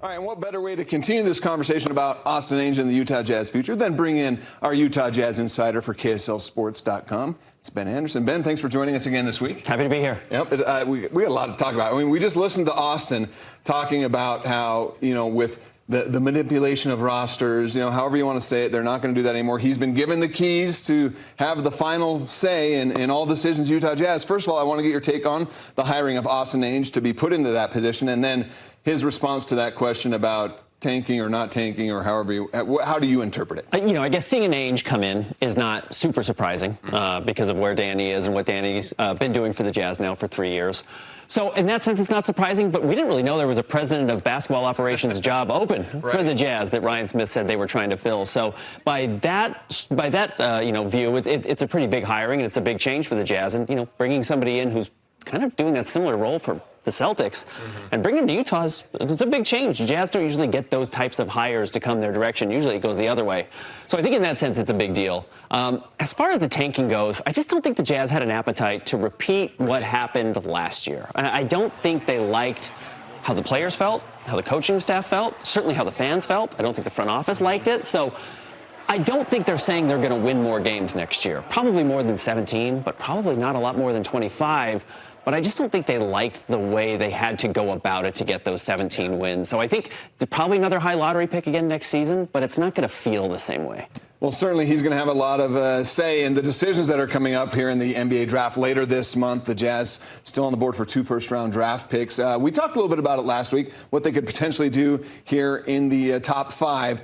All right, and what better way to continue this conversation about Austin Ainge and the Utah Jazz future than bring in our Utah Jazz insider for KSLSports.com. It's Ben Anderson. Ben, thanks for joining us again this week. Happy to be here. Yep, we got a lot to talk about. I mean, we just listened to Austin talking about how, with the manipulation of rosters, however you want to say it, they're not going to do that anymore. He's been given the keys to have the final say in all decisions Utah Jazz. First of all, I want to get your take on the hiring of Austin Ainge to be put into that position, and then his response to that question about tanking or not tanking, or how do you interpret it? I guess seeing an Ainge come in is not super surprising because of where Danny is and what Danny's been doing for the Jazz now for 3 years. So in that sense, it's not surprising, but we didn't really know there was a president of basketball operations job open for the Jazz that Ryan Smith said they were trying to fill. So by that view, it's a pretty big hiring, and it's a big change for the Jazz. And, bringing somebody in who's kind of doing that similar role for the Celtics and bringing him to Utah it's a big change. The Jazz don't usually get those types of hires to come their direction. Usually it goes the other way. So I think in that sense it's a big deal. As far as the tanking goes, I just don't think the Jazz had an appetite to repeat what happened last year. I don't think they liked how the players felt, how the coaching staff felt, certainly how the fans felt. I don't think the front office liked it. So I don't think they're saying they're going to win more games next year. Probably more than 17, but probably not a lot more than 25. But I just don't think they liked the way they had to go about it to get those 17 wins. So I think probably another high lottery pick again next season, but it's not going to feel the same way. Well, certainly he's going to have a lot of say in the decisions that are coming up here in the NBA draft later this month. The Jazz still on the board for 2 first-round draft picks. We talked a little bit about it last week, what they could potentially do here in the top 5.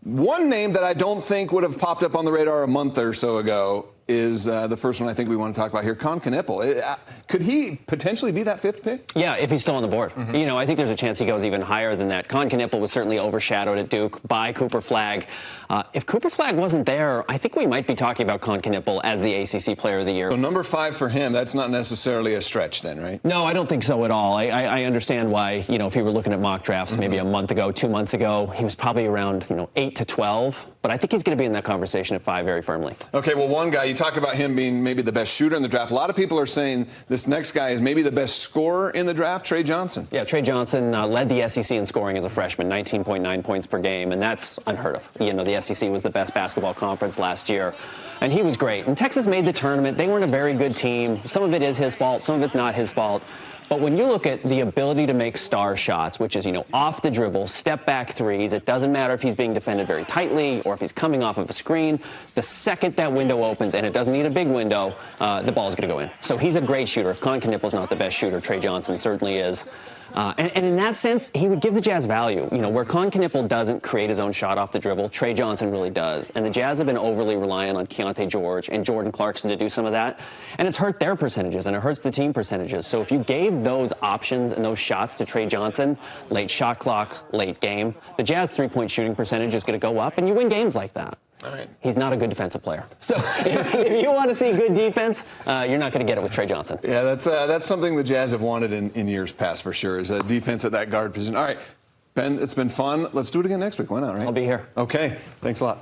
One name that I don't think would have popped up on the radar a month or so ago is the first one I think we want to talk about here, Con Knippel. Could he potentially be that 5th pick? Yeah, if he's still on the board. I think there's a chance he goes even higher than that. Con Knippel was certainly overshadowed at Duke by Cooper Flagg. If Cooper Flagg wasn't there, I think we might be talking about Con Knippel as the ACC Player of the Year. So number 5 for him, that's not necessarily a stretch then, right? No, I don't think so at all. I understand why, if you were looking at mock drafts maybe a month ago, 2 months ago, he was probably around, 8 to 12. But I think he's going to be in that conversation at 5 very firmly. Okay, well, one guy, you talk about him being maybe the best shooter in the draft. A lot of people are saying this next guy is maybe the best scorer in the draft, Trey Johnson. Yeah, Trey Johnson led the SEC in scoring as a freshman, 19.9 points per game, and that's unheard of. The SEC was the best basketball conference last year, and he was great. And Texas made the tournament. They weren't a very good team. Some of it is his fault. Some of it's not his fault. But when you look at the ability to make star shots, which is, off the dribble, step back threes, it doesn't matter if he's being defended very tightly or if he's coming off of a screen. The second that window opens, and it doesn't need a big window, the ball's going to go in. So he's a great shooter. If Con Knippel's not the best shooter, Trey Johnson certainly is. And in that sense, he would give the Jazz value. Where Con Knippel doesn't create his own shot off the dribble, Trey Johnson really does. And the Jazz have been overly reliant on Keontae George and Jordan Clarkson to do some of that. And it's hurt their percentages, and it hurts the team percentages. So if you gave those options and those shots to Trey Johnson, late shot clock, late game, the Jazz 3-point shooting percentage is going to go up, and you win games like that. All right. He's not a good defensive player. So if you want to see good defense, you're not going to get it with Trey Johnson. Yeah, that's something the Jazz have wanted in years past for sure, is a defense at that guard position. All right, Ben, it's been fun. Let's do it again next week. Why not, right? I'll be here. Okay, thanks a lot.